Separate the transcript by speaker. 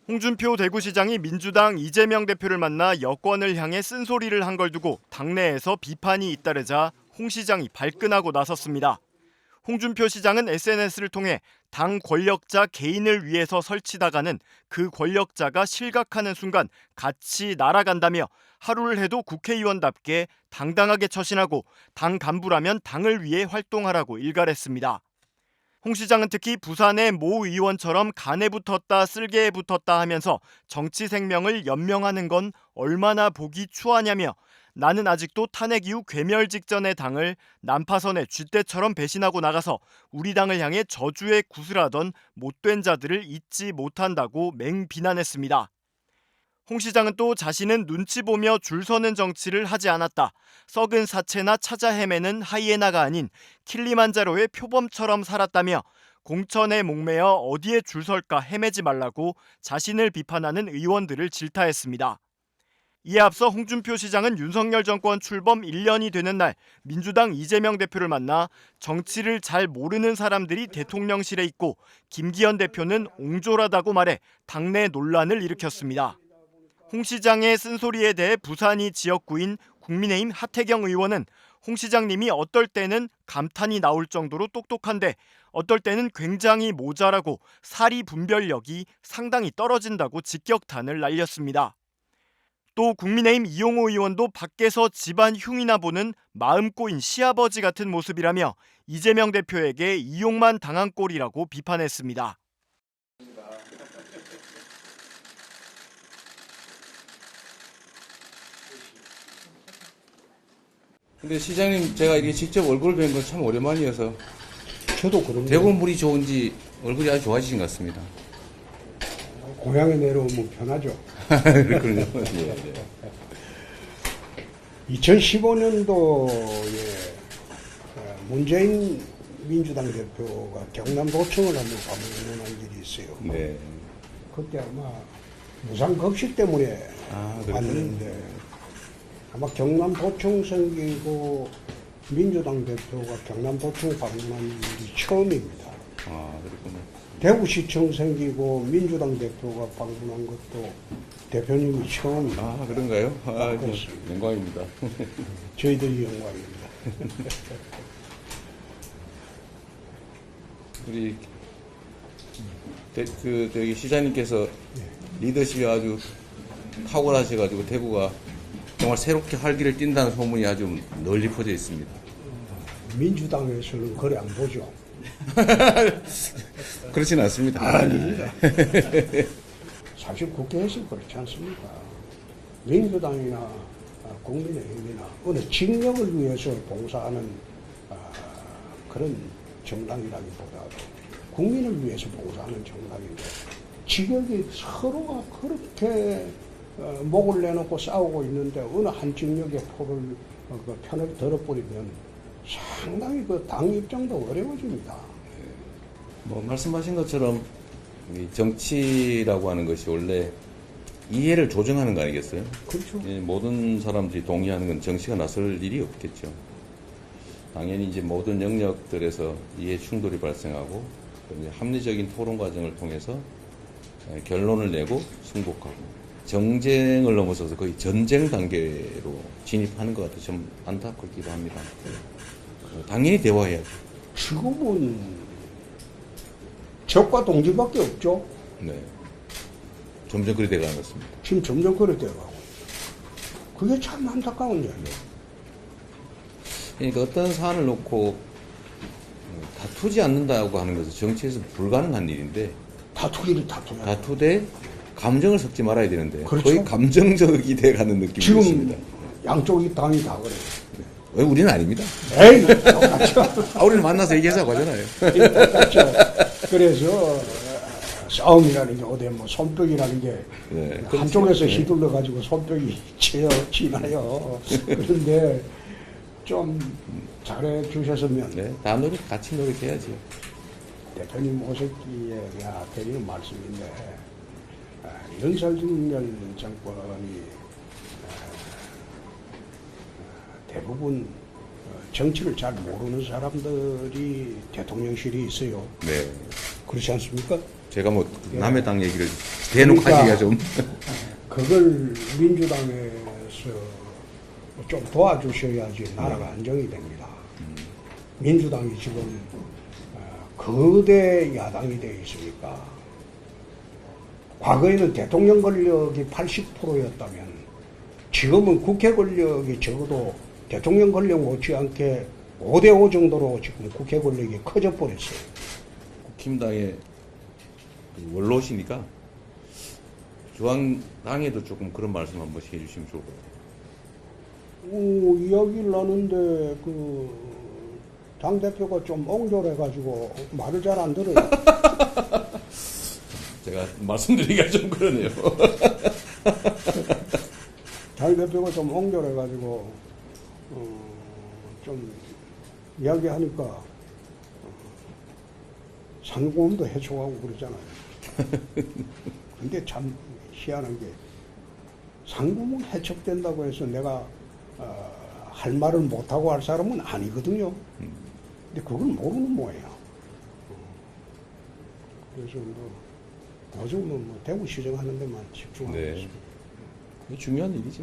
Speaker 1: 홍준표 대구시장이 민주당 이재명 대표를 만나 여권을 향해 쓴소리를 한 걸 두고 당내에서 비판이 잇따르자 홍 시장이 발끈하고 나섰습니다. 홍준표 시장은 SNS를 통해 당 권력자 개인을 위해서 설치다가는 그 권력자가 실각하는 순간 같이 날아간다며 하루를 해도 국회의원답게 당당하게 처신하고 당 간부라면 당을 위해 활동하라고 일갈했습니다. 홍 시장은 특히 부산의 모 의원처럼 간에 붙었다 쓸개에 붙었다 하면서 정치 생명을 연명하는 건 얼마나 보기 추하냐며 나는 아직도 탄핵 이후 괴멸 직전의 당을 난파선의 쥐떼처럼 배신하고 나가서 우리 당을 향해 저주에 구슬하던 못된 자들을 잊지 못한다고 맹비난했습니다. 홍 시장은 또 자신은 눈치 보며 줄 서는 정치를 하지 않았다. 썩은 사체나 찾아 헤매는 하이에나가 아닌 킬리만자로의 표범처럼 살았다며 공천에 목매어 어디에 줄 설까 헤매지 말라고 자신을 비판하는 의원들을 질타했습니다. 이에 앞서 홍준표 시장은 윤석열 정권 출범 1년이 되는 날 민주당 이재명 대표를 만나 정치를 잘 모르는 사람들이 대통령실에 있고 김기현 대표는 옹졸하다고 말해 당내 논란을 일으켰습니다. 홍 시장의 쓴소리에 대해 부산이 지역구인 국민의힘 하태경 의원은 홍 시장님이 어떨 때는 감탄이 나올 정도로 똑똑한데 어떨 때는 굉장히 모자라고 사리 분별력이 상당히 떨어진다고 직격탄을 날렸습니다. 또 국민의힘 이용호 의원도 밖에서 집안 흉이나 보는 마음 꼬인 시아버지 같은 모습이라며 이재명 대표에게 이용만 당한 꼴이라고 비판했습니다.
Speaker 2: 근데 시장님 제가 이렇게 직접 얼굴 뵌 건 참 오랜만이어서
Speaker 3: 저도 그런
Speaker 2: 대구 물이 좋은지 얼굴이 아주 좋아지신 것 같습니다.
Speaker 3: 고향에 내려오면 편하죠.
Speaker 2: 그렇군요. 예.
Speaker 3: 2015년도에 문재인 민주당 대표가 경남도청을 한번 방문한 일이 있어요.
Speaker 2: 네.
Speaker 3: 그때 아마 무상급식 때문에
Speaker 2: 그렇군요.
Speaker 3: 왔는데 아마 경남도청 생기고 민주당 대표가 경남도청 방문한 일이 처음입니다.
Speaker 2: 그렇군요.
Speaker 3: 대구시청 생기고 민주당 대표가 방문한 것도 대표님이 처음입니다.
Speaker 2: 그런가요?
Speaker 3: 그렇습니다.
Speaker 2: 영광입니다.
Speaker 3: 저희들이 영광입니다.
Speaker 2: 우리 저기 시장님께서 리더십이 아주 탁월하셔가지고 대구가 정말 새롭게 활기를 띈다는 소문이 아주 널리 퍼져 있습니다.
Speaker 3: 민주당에서는 그래 안 보죠.
Speaker 2: 그렇진 않습니다.
Speaker 3: 아닙니다. 사실 국회에서 그렇지 않습니까? 민주당이나 국민의힘이나 어느 진영을 위해서 봉사하는 그런 정당이라기보다도 국민을 위해서 봉사하는 정당인데 지역이 서로가 그렇게 목을 내놓고 싸우고 있는데 어느 한 진영의 편을 들어버리면 상당히 그 당 입장도 어려워집니다.
Speaker 2: 말씀하신 것처럼 이 정치라고 하는 것이 원래 이해를 조정하는 거 아니겠어요?
Speaker 3: 그렇죠.
Speaker 2: 모든 사람들이 동의하는 건 정치가 나설 일이 없겠죠. 당연히 이제 모든 영역들에서 이해 충돌이 발생하고 이제 합리적인 토론 과정을 통해서 결론을 내고 승복하고 정쟁을 넘어서서 거의 전쟁 단계로 진입하는 것 같아서 좀 안타깝기도 합니다. 당연히 대화해야죠.
Speaker 3: 지금은 적과 동지밖에 없죠.
Speaker 2: 네. 점점 그리 돼가는 것 같습니다.
Speaker 3: 지금 점점 그래 돼가고. 그게 참 안타까운 일이에요.
Speaker 2: 그러니까 어떤 사안을 놓고 다투지 않는다고 하는 것은 정치에서 불가능한 일인데
Speaker 3: 다투기를 다투냐.
Speaker 2: 다투되 감정을 섞지 말아야 되는데
Speaker 3: 그렇죠.
Speaker 2: 거의 감정적이 돼가는 느낌이
Speaker 3: 지금
Speaker 2: 있습니다.
Speaker 3: 양쪽이 당이 다 그래요.
Speaker 2: 왜 우리는 아닙니다.
Speaker 3: 에이, 똑같죠.
Speaker 2: 우리는 만나서 얘기하자고 하잖아요.
Speaker 3: 똑같죠. 그래서 싸움이라는 게 어디 뭐 손뼉이라는 게
Speaker 2: 네,
Speaker 3: 한쪽에서
Speaker 2: 그렇죠.
Speaker 3: 휘둘러 가지고 손뼉이 지나요. 그런데 좀 잘해 주셨으면
Speaker 2: 네, 다 같이 노력해야죠.
Speaker 3: 대표님 오셨기에 그냥 드리는 말씀인데 윤석열 정권이 대부분 정치를 잘 모르는 사람들이 대통령실이 있어요.
Speaker 2: 네.
Speaker 3: 그렇지 않습니까?
Speaker 2: 제가 뭐 남의 당 얘기를 대놓고
Speaker 3: 그러니까
Speaker 2: 하기가 좀.
Speaker 3: 그걸 민주당에서 좀 도와주셔야지 나라가 안정이 됩니다. 민주당이 지금 거대 야당이 되어 있으니까 과거에는 대통령 권력이 80%였다면 지금은 국회 권력이 적어도 대통령 권력 못지않게 5대5 정도로 지금 국회 권력이 커져 버렸어요.
Speaker 2: 국힘당의 그 원로시니까 중앙당에도 조금 그런 말씀 한 번씩 해주시면 좋을 것 같아요.
Speaker 3: 이야기를 하는데 그 당대표가 좀 옹졸해가지고 말을 잘 안 들어요.
Speaker 2: 제가 말씀드리기가 좀 그러네요.
Speaker 3: 당대표가 좀 옹졸해가지고 좀 이야기하니까 상고음도 해촉하고 그러잖아요. 근데 참 희한한 게 상고음 해촉된다고 해서 내가 할 말을 못하고 할 사람은 아니거든요. 근데 그걸 모르는 모양이야. 그래서 요즘은 대구 시정하는 데만 집중하고
Speaker 2: 네.
Speaker 3: 있습니다.
Speaker 2: 중요한 일이죠.